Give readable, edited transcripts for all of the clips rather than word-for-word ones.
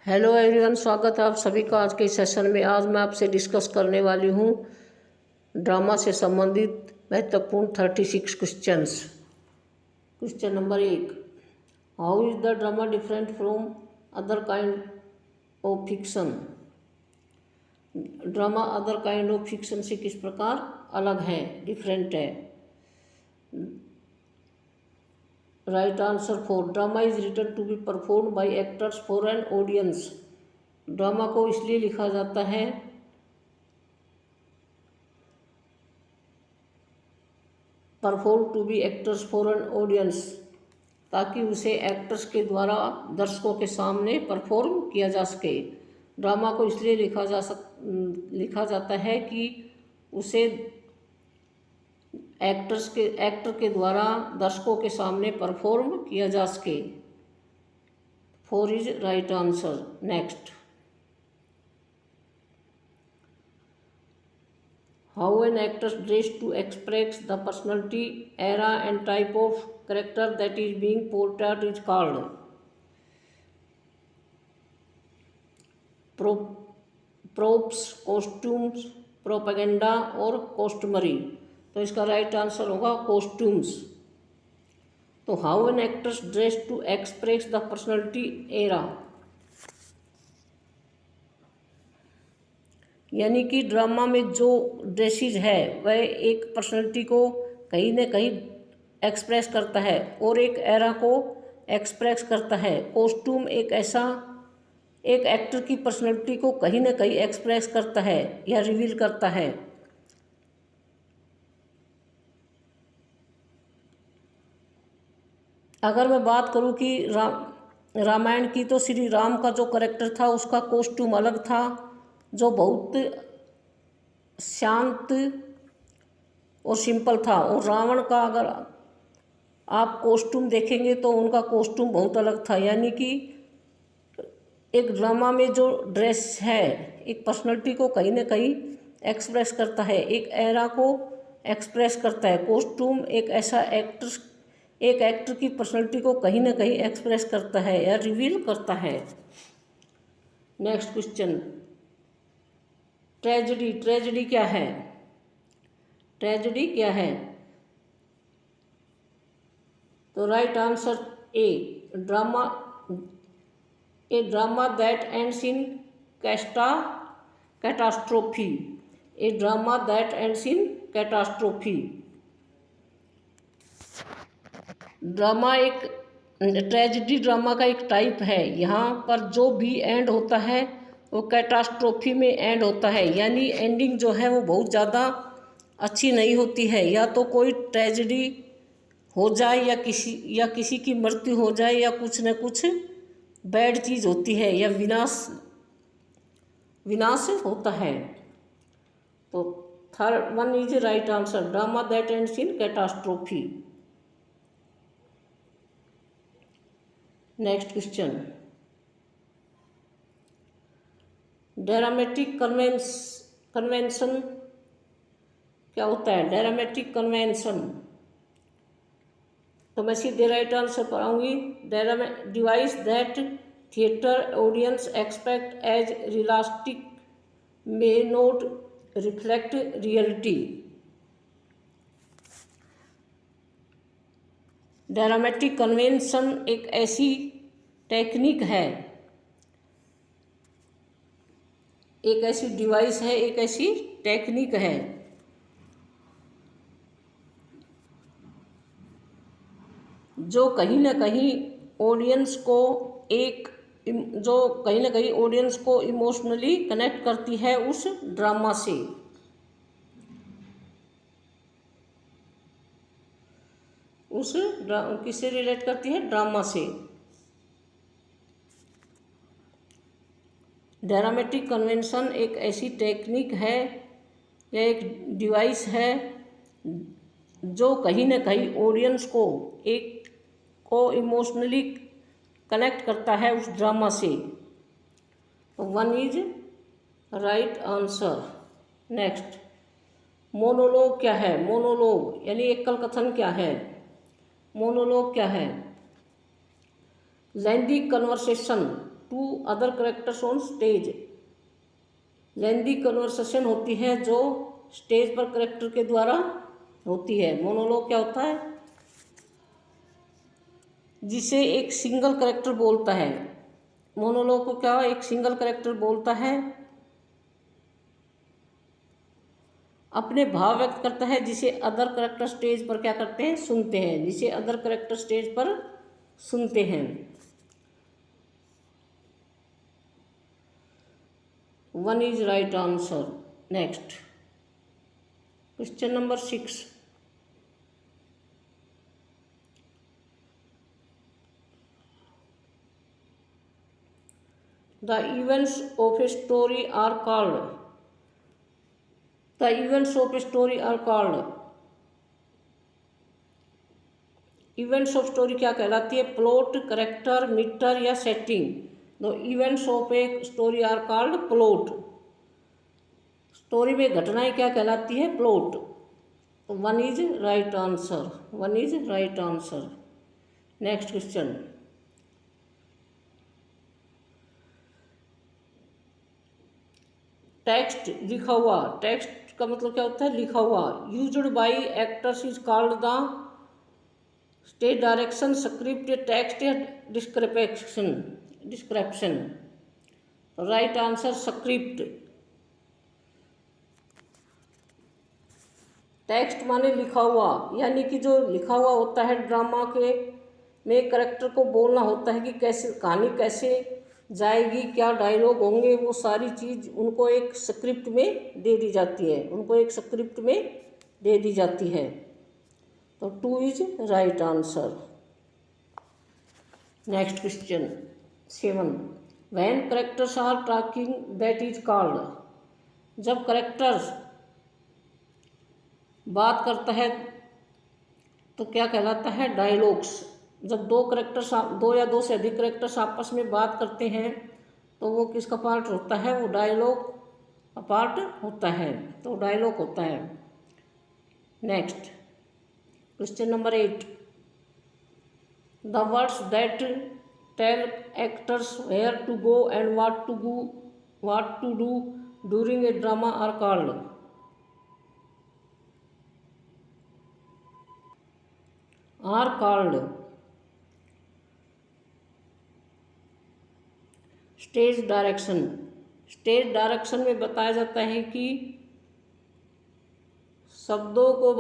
Hello everyone, स्वागत है आप सभी का आज के सेशन में। आज मैं आपसे डिस्कस करने वाली हूँ ड्रामा से संबंधित महत्वपूर्ण 36 questions. Question number 1, how is the drama different from other kind of fiction. Drama other kind of fiction से किस प्रकार अलग है, डिफरेंट है। Right answer 4, drama is written to be perform by actors for an audience. Drama को इसलिए लिखा जाता है perform to be actors for an audience, ताकि उसे एक्टर्स के द्वारा दर्शकों के सामने परफॉर्म किया जा सके। ड्रामा को इसलिए लिखा जाता है कि उसे एक्टर के द्वारा दर्शकों के सामने परफॉर्म किया जा सके। 4 is right answer. Next, how an actor dress to express the personality, era and type of character that is being portrayed is called. Props, costumes, propaganda और कॉस्ट्यूमरी। तो इसका राइट आंसर होगा कॉस्ट्यूम्स। तो how an actors dress to express the personality, era, यानी कि drama में जो dresses है वह एक पर्सनैलिटी को कहीं न कहीं एक्सप्रेस करता है और एक एरा को एक्सप्रेस करता है। कॉस्ट्यूम एक एक्टर की पर्सनैलिटी को कहीं न कहीं एक्सप्रेस करता है या रिवील करता है। अगर मैं बात करूं कि रामायण की, तो श्री राम का जो कैरेक्टर था उसका कॉस्ट्यूम अलग था, जो बहुत शांत और सिंपल था। और रावण का अगर आप कॉस्ट्यूम देखेंगे तो उनका कॉस्ट्यूम बहुत अलग था। यानी कि एक ड्रामा में जो ड्रेस है एक पर्सनैलिटी को कहीं ना कहीं एक्सप्रेस करता है, एक एरा को एक्सप्रेस करता है। कॉस्ट्यूम एक एक्टर की पर्सनैलिटी को कहीं ना कहीं एक्सप्रेस करता है या रिवील करता है। नेक्स्ट क्वेश्चन, ट्रेजेडी क्या है। ट्रेजेडी क्या है? तो right answer A, A drama that ends in catastrophe. A drama that ends in catastrophe. Tragedy drama का एक टाइप है। यहाँ पर जो भी एंड होता है वो कैटास्ट्रोफी में एंड होता है, यानी एंडिंग जो है वो बहुत ज़्यादा अच्छी नहीं होती है। या तो कोई ट्रेजेडी हो जाए या किसी की मृत्यु हो जाए या कुछ न कुछ बैड चीज़ होती है या विनाश होता है। तो third one is right answer, drama that ends in catastrophe. Next question, dramatic convention क्या होता है? ड्रामेटिक कन्वेंशन, तो मैं सीधे राइट आंसर पर आऊँगी। Device that theatre audience expect as realistic may not reflect reality. Dramatic convention एक ऐसी टेक्निक है, एक ऐसी डिवाइस है, एक ऐसी टेक्निक है जो कहीं ना कहीं ऑडियंस को इमोशनली कनेक्ट करती है उस ड्रामा से। किससे रिलेट करती है? ड्रामा से। ड्रामेटिक कन्वेंशन एक ऐसी टेक्निक है या एक डिवाइस है जो कहीं ना कहीं ऑडियंस को इमोशनली कनेक्ट करता है उस ड्रामा से। One is right answer. Next, monologue क्या है? मोनोलॉग यानी एकल कथन क्या है? मोनोलॉग क्या है? Lengthy conversation to other characters on stage. Lengthy conversation होती है जो स्टेज पर करेक्टर के द्वारा होती है। मोनोलॉग क्या होता है? जिसे एक सिंगल करेक्टर बोलता है। मोनोलॉग को क्या एक सिंगल करेक्टर बोलता है? अपने भाव व्यक्त करता है, जिसे अदर करेक्टर स्टेज पर क्या करते हैं? सुनते हैं। जिसे अदर करेक्टर स्टेज पर सुनते हैं। One is right answer. Next question number 6। The events of a story are called. The events of a story are called. Events of story क्या कहलाती है? प्लॉट, करेक्टर, मीटर या setting. The events of a story are called plot. Story में घटनाएं क्या कहलाती है? Plot. One is right answer. One is right answer. Next question. Text लिखा हुआ। टेक्स्ट का मतलब क्या होता है? लिखा हुआ। Used by actors is called the stage direction, script, text या description. Right answer script. Text माने लिखा हुआ, यानी कि जो लिखा हुआ होता है ड्रामा के में करेक्टर को बोलना होता है कि कैसे कहानी कैसे जाएगी, क्या डायलॉग होंगे, वो सारी चीज़ उनको एक स्क्रिप्ट में दे दी जाती है। उनको एक स्क्रिप्ट में दे दी जाती है। तो 2 is right answer. Next question 7। When characters are talking that is called. जब करेक्टर्स बात करता है तो क्या कहलाता है? डायलॉग्स। जब दो या दो से अधिक करेक्टर्स आपस में बात करते हैं तो वो किसका पार्ट होता है? वो डायलॉग का पार्ट होता है। तो डायलॉग होता है। Next question number 8। The words that tell actors where to go and what to do during a drama are called. Stage direction. Stage direction में बताया जाता है कि शब्दों को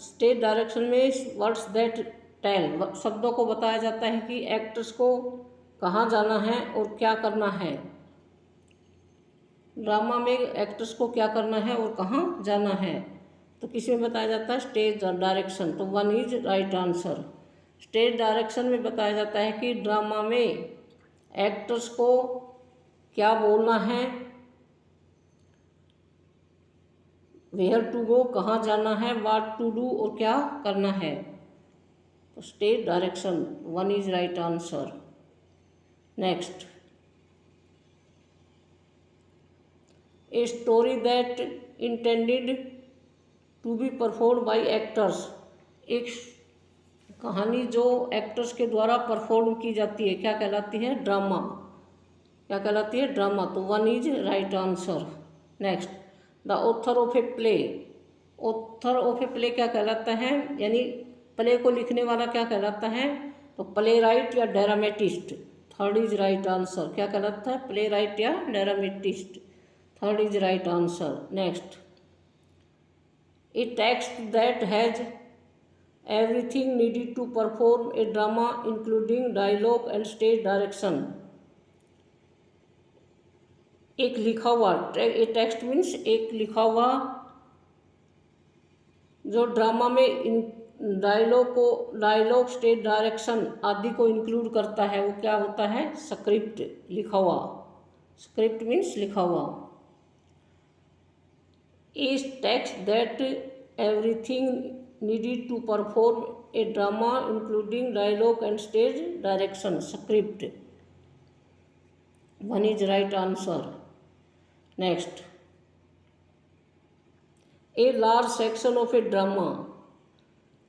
स्टेज डायरेक्शन में वर्ड्स दैट टेल, शब्दों को बताया जाता है कि एक्टर्स को कहाँ जाना है और क्या करना है। ड्रामा में एक्टर्स को क्या करना है और कहाँ जाना है, तो किसमें बताया जाता है? Stage direction. तो 1 is right answer. Stage direction में बताया जाता है कि ड्रामा में एक्टर्स को क्या बोलना है, वेयर टू गो कहाँ जाना है, व्हाट टू डू और क्या करना है। तो stage direction 1 is right answer. Next a story that intended to be perform by actors. एक कहानी जो एक्टर्स के द्वारा परफॉर्म की जाती है क्या कहलाती है? ड्रामा। क्या कहलाती है? ड्रामा। तो 1 is right answer. Next the author of a play. Author of a play क्या कहलाता है? यानी प्ले को लिखने वाला क्या कहलाता है? तो प्ले राइट या dramatist. 3rd is right answer. क्या कहलाता है? प्ले राइट या dramatist. 3rd is right answer. Next A text that has everything needed to perform a drama including dialogue and stage direction। एक लिखा हुआ, ए टेक्स्ट मीन्स एक लिखा हुआ जो ड्रामा में डायलॉग स्टेज डायरेक्शन आदि को इंक्लूड करता है, वो क्या होता है? स्क्रिप्ट। लिखा हुआ। स्क्रिप्ट मीन्स लिखा हुआ। Is text that everything needed to perform a drama including dialogue and stage direction, script। 1 is right answer। Next a large section of a drama,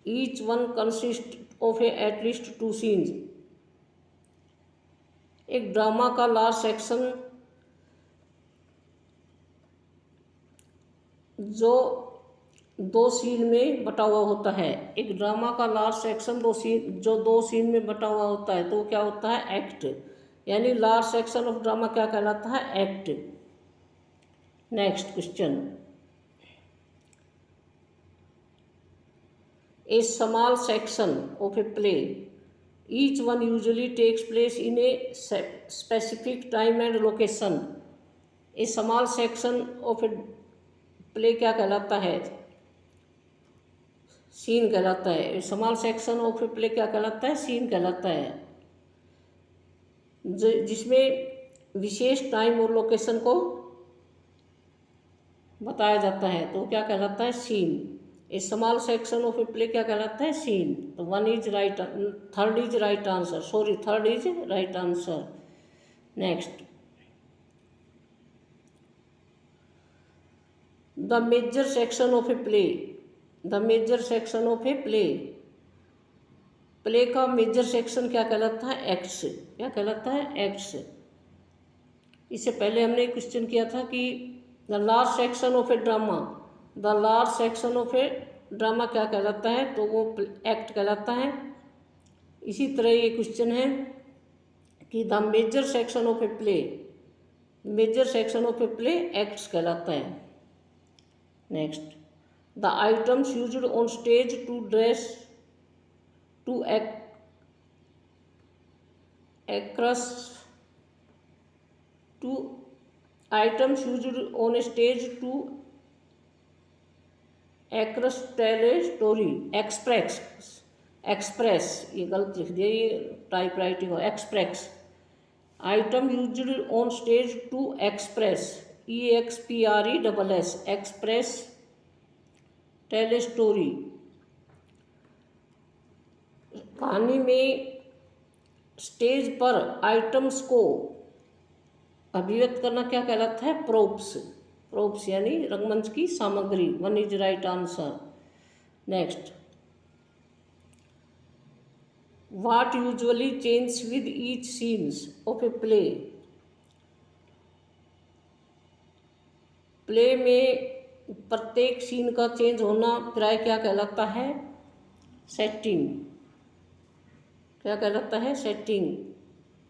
each one consists of at least 2 scenes। एक drama का large section जो दो scene में बटा हुआ होता है। एक ड्रामा का लार्ज सेक्शन दो सीन में बटा हुआ होता है तो क्या होता है? एक्ट। यानी लार्ज सेक्शन ऑफ ड्रामा क्या कहलाता है? Act. Next question, a small section of a play, each one usually takes place in a specific time and location. A small section of a play क्या कहलाता है? Scene कहलाता है। Small section of a play क्या कहलाता है? Scene कहलाता है, जिसमें विशेष टाइम और लोकेशन को बताया जाता है तो क्या कहलाता है? Scene. A small section of a play क्या कहलाता है? सीन। तो one is right, third is right answer, sorry third is right answer. Next, the major section of a play, the major section of a play, play का major section क्या कहलाता है? Acts. क्या कहलाता है? एक्ट्स। इससे पहले हमने क्वेश्चन किया था कि the large section of a drama, the large section of a drama क्या कहलाता है? तो वो एक्ट कहलाता है। इसी तरह ये क्वेश्चन है कि the major section of a play, major section of a play acts कहलाता है। Next, the items used on stage to dress to actress, to items used on a stage to actress tell a story, express, ये गलत लिख दिया, ये type writing हो, express. Item used on stage to express, EXPRESS, express tell a story. कहानी में stage पर items को अभिव्यक्त करना क्या कहलाता है? प्रोप्स। प्रोप्स यानी रंगमंच की सामग्री। One is right answer. Next, what usually change with each scenes of a play, play में प्रत्येक सीन का चेंज होना प्राय क्या कहलाता है? सेटिंग। क्या कहलाता है? Setting.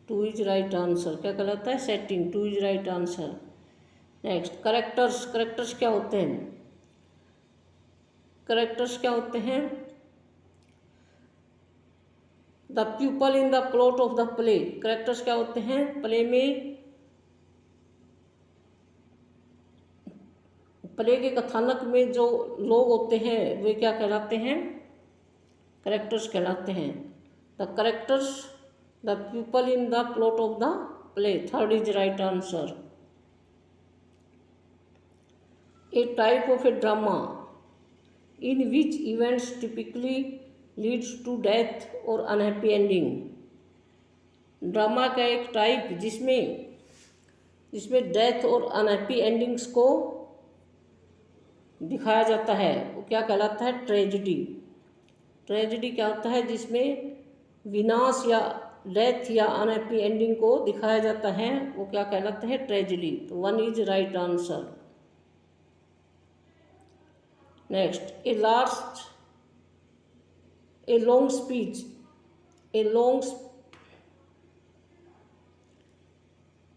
Two is right answer. क्या कहलाता है? Setting. Two is right answer. Next, characters, characters क्या होते हैं? करेक्टर्स क्या होते हैं? The people in the plot of the play, characters क्या होते हैं? प्ले में, प्ले के कथानक में जो लोग होते हैं वे क्या कहलाते हैं? करेक्टर्स कहलाते हैं। The characters, the people in the plot of the play, third is right answer. A type of a drama in which events typically leads to death और अनहैप्पी एंडिंग। ड्रामा का एक टाइप जिसमें death और unhappy endings को दिखाया जाता है वो क्या कहलाता है? ट्रेजेडी। ट्रेजेडी क्या होता है? जिसमें विनाश या डेथ या अनहैप्पी एंडिंग को दिखाया जाता है वो क्या कहलाता है? ट्रेजेडी। तो one is right answer. Next, A long speech, A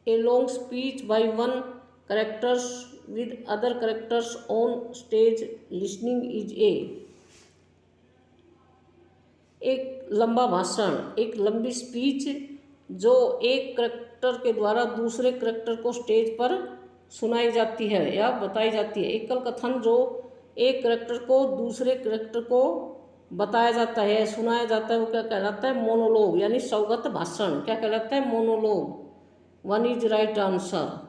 long speech by one characters with other characters on stage listening is a, एक लंबा भाषण, एक लंबी स्पीच जो एक करेक्टर के द्वारा दूसरे करेक्टर को स्टेज पर सुनाई जाती है या बताई जाती है। एकल कथन जो एक करेक्टर को दूसरे करेक्टर को बताया जाता है, सुनाया जाता है, वो क्या कहलाता है? मोनोलॉग यानी स्वगत भाषण। क्या कहलाता है? Monologue. One is right answer.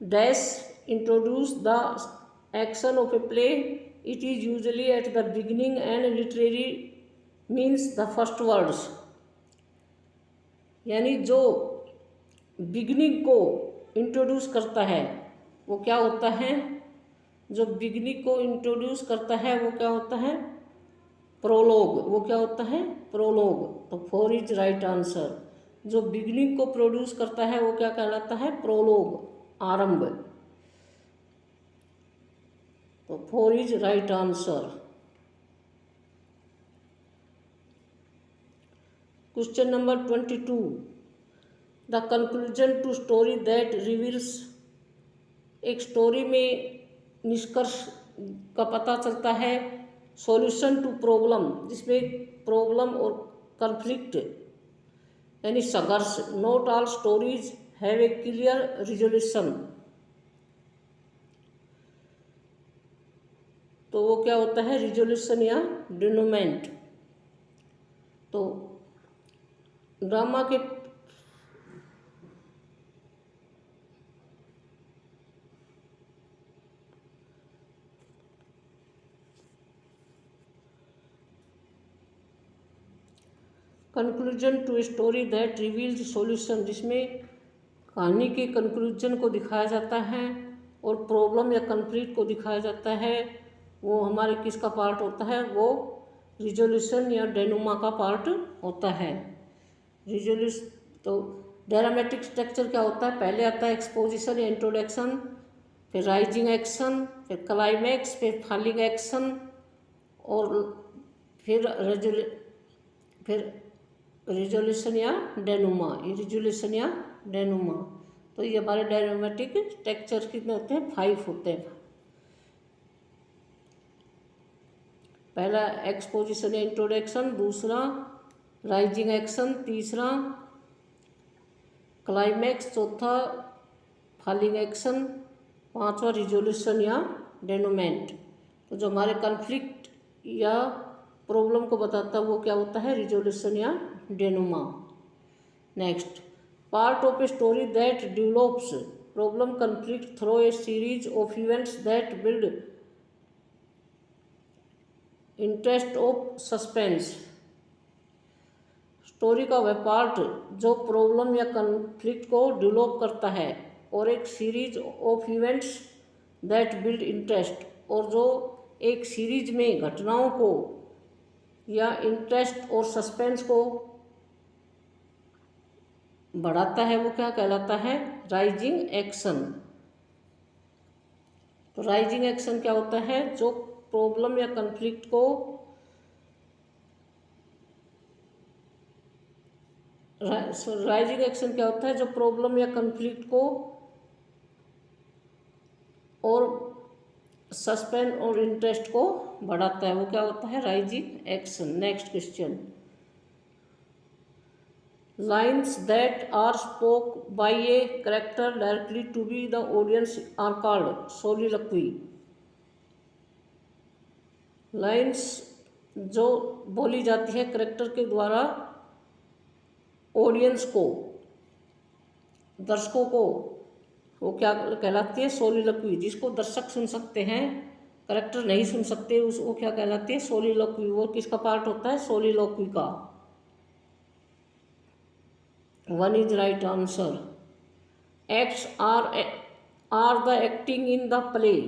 Dash introduce the action of a play. It is usually at the beginning and literary means the first words. यानी जो बिगनिंग को इंट्रोड्यूस करता है वो क्या होता है? जो बिगनिंग को इंट्रोड्यूस करता है वो क्या होता है? प्रोलोग। वो क्या होता है? प्रोलोग। तो फोर इज राइट आंसर। जो बिगिनिंग को प्रोड्यूस करता है वो क्या कहलाता है? प्रोलोग, आरंभ। तो 4 is right answer. Question number 22, the conclusion to story that reveals. एक स्टोरी में निष्कर्ष का पता चलता है। सॉल्यूशन टू प्रॉब्लम, जिसमें प्रॉब्लम और कन्फ्लिक्ट यानी संघर्ष। Not all stories have a clear resolution. तो वो क्या होता है? रिजोल्यूशन या डिनोमेंट। तो ड्रामा के conclusion to a story that reveals solution, जिसमें कहानी के कंक्लूजन को दिखाया जाता है और प्रॉब्लम या कन्फ्लिक्ट को दिखाया जाता है, वो हमारे किसका पार्ट होता है? वो रिजोल्यूशन या डेनुमा का पार्ट होता है। रिजोल्यूशन। तो ड्रामेटिक स्ट्रक्चर क्या होता है? पहले आता है एक्सपोजिशन या इंट्रोडक्शन, फिर राइजिंग एक्शन, फिर क्लाइमैक्स, फिर फॉलिंग एक्शन, और फिर रिजोल्यूशन या डेनुमा। ये रिजोल्यूशन या डेनुमा। तो ये हमारे ड्रामेटिक स्ट्रक्चर कितने होते हैं? 5 होते हैं। पहला एक्सपोजिशन या इंट्रोडक्शन, दूसरा राइजिंग एक्शन, तीसरा क्लाइमैक्स, चौथा फॉलिंग एक्शन, पांचवा रिजोल्यूशन या डेनोमेंट। तो जो हमारे कन्फ्लिक्ट या प्रॉब्लम को बताता है वो क्या होता है? रिजोल्यूशन या denouement. Next, part of a story that develops problem conflict through a series of events that build interest of suspense. Story का वह पार्ट जो प्रॉब्लम या कन्फ्लिक्ट को डेवलप करता है और एक series of events that build interest, और जो एक सीरीज में घटनाओं को या इंटरेस्ट और सस्पेंस को बढ़ाता है, वो क्या कहलाता है? Rising action. तो राइजिंग एक्शन क्या होता है? जो प्रॉब्लम या कन्फ्लिक्ट को राइजिंग एक्शन क्या होता है? जो प्रॉब्लम या कन्फ्लिक्ट को और सस्पेंस और इंटरेस्ट को बढ़ाता है, वो क्या होता है? Rising action. Next question, lines that are spoke by a character directly to be the audience are called soliloquy. Lines जो बोली जाती है कैरेक्टर के द्वारा ऑडियंस को, दर्शकों को, वो क्या कहलाती है? सोलिलोक्वी। जिसको दर्शक सुन सकते हैं, कैरेक्टर नहीं सुन सकते, उसको क्या कहलाती है? सोलिलोक्वी। वो किसका पार्ट होता है? सोलिलोक्वी का। 1 is right answer. Acts are the acting in the play,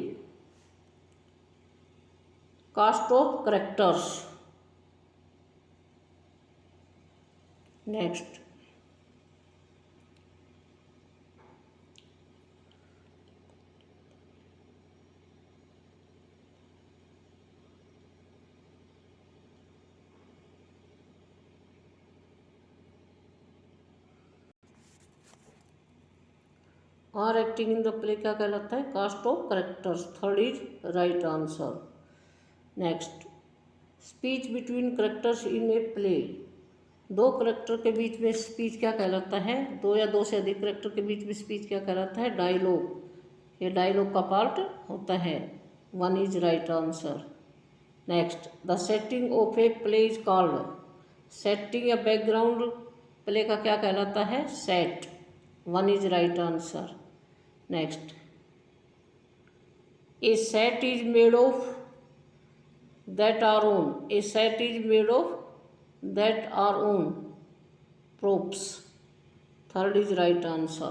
cast of characters. Next, are acting in the play क्या कहलाता है? Cast of characters. 3 is right answer. Next, speech between characters in a play. दो character के बीच में speech क्या कहलाता है? दो या दो से अधिक कैरेक्टर के बीच में स्पीच क्या कहलाता है? डायलॉग। ये डायलॉग का पार्ट होता है। 1 is right answer. Next, the setting of a play is called. Setting या बैकग्राउंड प्ले का क्या कहलाता है? Set. 1 is right answer. Next, A set is made of that are on. A set is made of that are on props. 3rd is right answer.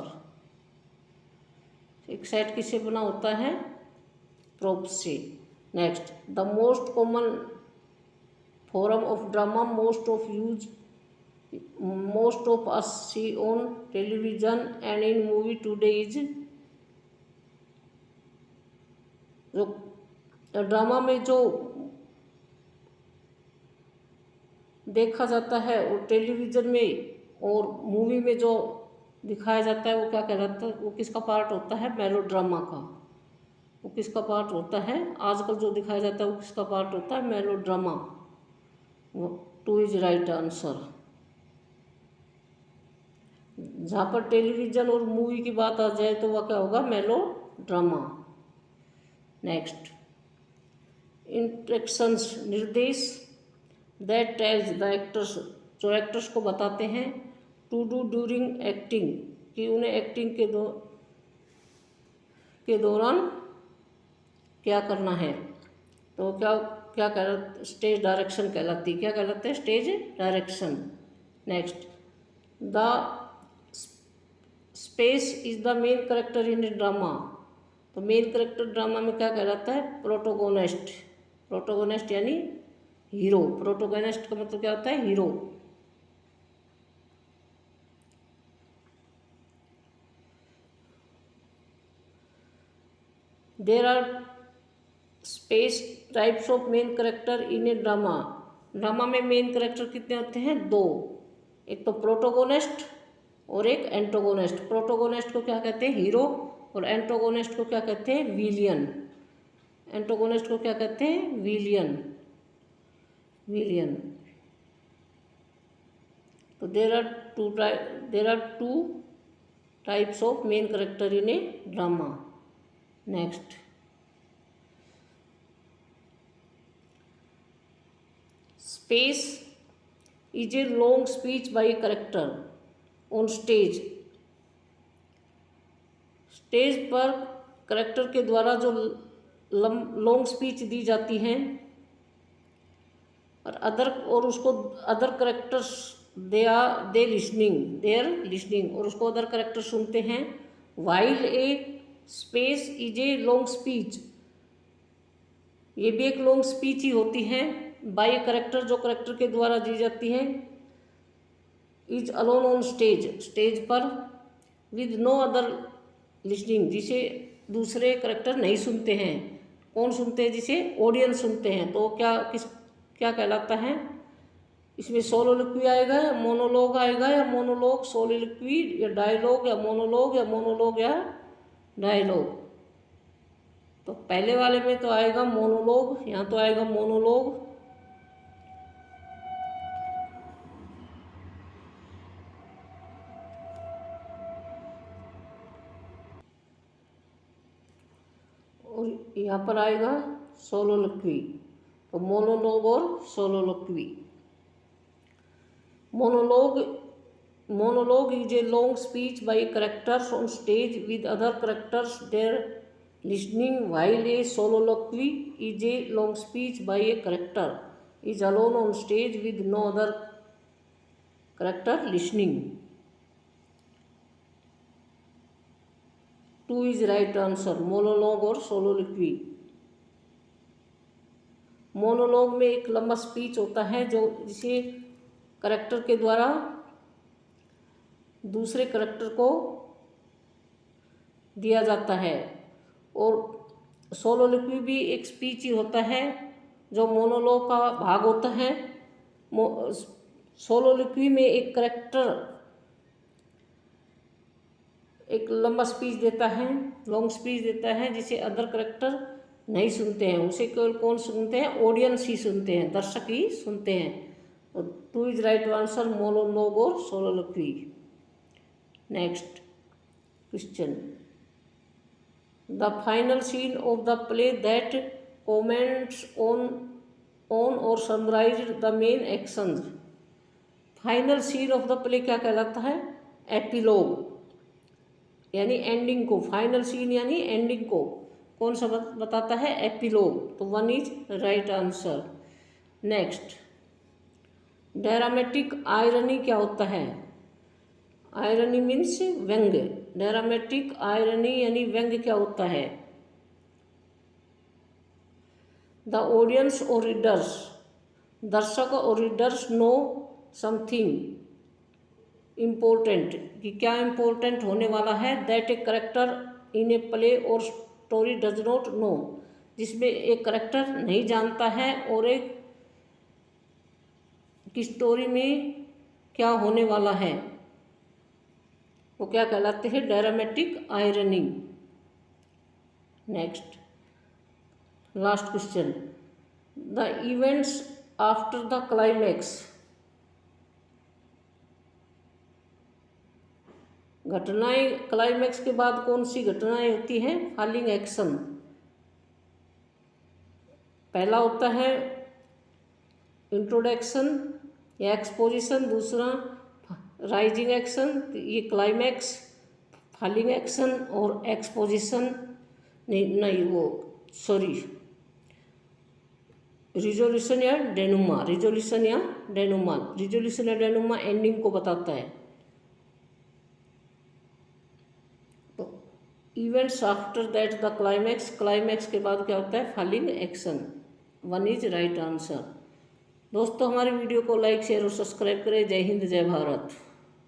एक set किससे बना होता है? प्रोप्स से। Next, the most common form of drama, most of use most of us see on television and in movie today is, जो drama में जो देखा जाता है और टेलीविज़न में और मूवी में जो दिखाया जाता है वो क्या कहलाता है, वो किसका पार्ट होता है, मेलोड्रामा का। वो किसका पार्ट होता है, आजकल जो दिखाया जाता है वो किसका पार्ट होता है, मेलोड्रामा। वो 2 इज राइट आंसर। जहाँ पर टेलीविज़न और मूवी की बात आ जाए तो वह क्या होगा, मेलोड्रामा। नेक्स्ट, इंस्ट्रक्शंस, निर्देश, दैट टेल्स द एक्टर्स, जो एक्टर्स को बताते हैं, टू डू ड्यूरिंग एक्टिंग, कि उन्हें एक्टिंग के दौरान क्या करना है। तो क्या क्या कह, स्टेज डायरेक्शन कहलाती है। क्या कहलाते हैं, stage direction. Next, the space is the main character in drama, तो मेन करेक्टर ड्रामा में क्या कहलाता है, प्रोटोगोनिस्ट। प्रोटोगोनिस्ट यानी हीरो। प्रोटोगोनिस्ट का मतलब क्या होता है, hero. There are space types of main character in a drama. Drama में मेन करेक्टर कितने होते हैं, 2। एक तो प्रोटोगोनिस्ट और एक एंटोगोनिस्ट। प्रोटोगोनिस्ट को क्या कहते हैं, हीरो, और एंटोगोनिस्ट को क्या कहते हैं, विलियन। एंटोगोनिस्ट को क्या कहते हैं, विलियन। विलियन। तो there are two types of main character in a drama. Next, space is a long speech by a character on stage. Stage पर करेक्टर के द्वारा जो लॉन्ग स्पीच दी जाती हैं और उसको अदर करेक्टर्स दे लिसनिंग और उसको अदर करेक्टर सुनते हैं। While a space is a long speech, ये भी एक लॉन्ग स्पीच ही होती है। बाय ए करेक्टर, जो करेक्टर के द्वारा दी जाती है। इज अलोन ऑन स्टेज पर, विद नो अदर लिसनिंग, जिसे दूसरे करेक्टर नहीं सुनते हैं। कौन सुनते हैं, जिसे ऑडियंस सुनते हैं। तो क्या कहलाता है, इसमें सोलोलिक्वी आएगा या मोनोलॉग आएगा, या मोनोलॉग सोलोलिक्वी, या डायलॉग या मोनोलॉग या डायलॉग। तो पहले वाले में तो आएगा मोनोलॉग, यहाँ तो आएगा मोनोलॉग। और यहाँ पर आएगा सोलोलिक्वी। तो मोनोलॉग और soliloquy. Monologue is a long speech by characters on stage with other characters there listening, while a soliloquy is a long speech by a character is alone on stage with no other character listening. 2 is right answer, monologue और soliloquy। Monologue में एक लंबा speech होता है जिसे character के द्वारा दूसरे करेक्टर को दिया जाता है, और सोलोलिक्वी भी एक स्पीच ही होता है जो मोनोलॉग का भाग होता है। सोलोलिक्वी में एक करेक्टर एक लंबा स्पीच देता है, लॉन्ग स्पीच देता है, जिसे अदर करेक्टर नहीं सुनते हैं। उसे केवल कौन सुनते हैं, ऑडियंस ही सुनते हैं, दर्शक ही सुनते हैं। तो 2 इज राइट आंसर, मोनोलॉग और soliloquy. Next question, the final scene of the play that comments on or summarize the main actions. Final scene of the play क्या कहलाता है, एपिलॉग, यानी एंडिंग को। फाइनल सीन यानी एंडिंग को कौन सा बताता है, एपिलॉग। तो 1 is right answer. Next, dramatic irony क्या होता है। आयरनी मीन्स व्यंग्य। ड्रामेटिक आयरनी यानी व्यंग्य क्या होता है। द ऑडियंस और रीडर्स, दर्शक और रीडर्स नो समथिंग इम्पोर्टेंट कि क्या इम्पोर्टेंट होने वाला है। That a character in a play और स्टोरी डज नॉट नो, जिसमें एक करेक्टर नहीं जानता है और एक की स्टोरी में क्या होने वाला है, वो क्या कहलाते हैं, dramatic irony. Next last question, the events after the climax, घटनाएं क्लाइमैक्स के बाद कौन सी घटनाएं होती हैं, फॉलोइंग एक्शन। पहला होता है इंट्रोडक्शन या एक्सपोजिशन, दूसरा राइजिंग एक्शन, ये क्लाइमैक्स, फॉलोइंग एक्शन और एक्सपोजिशन नहीं वो सॉरी रिजोल्यूशन या डेनुमा, रिजोल्यूशन या डेनुमा, रिजोल्यूशन या डेनुमा एंडिंग को बताता है। तो events after that the climax, climax के बाद क्या होता है, following action. 1 is right answer. दोस्तों हमारी वीडियो को लाइक शेयर और सब्सक्राइब करें। जय हिंद जय भारत।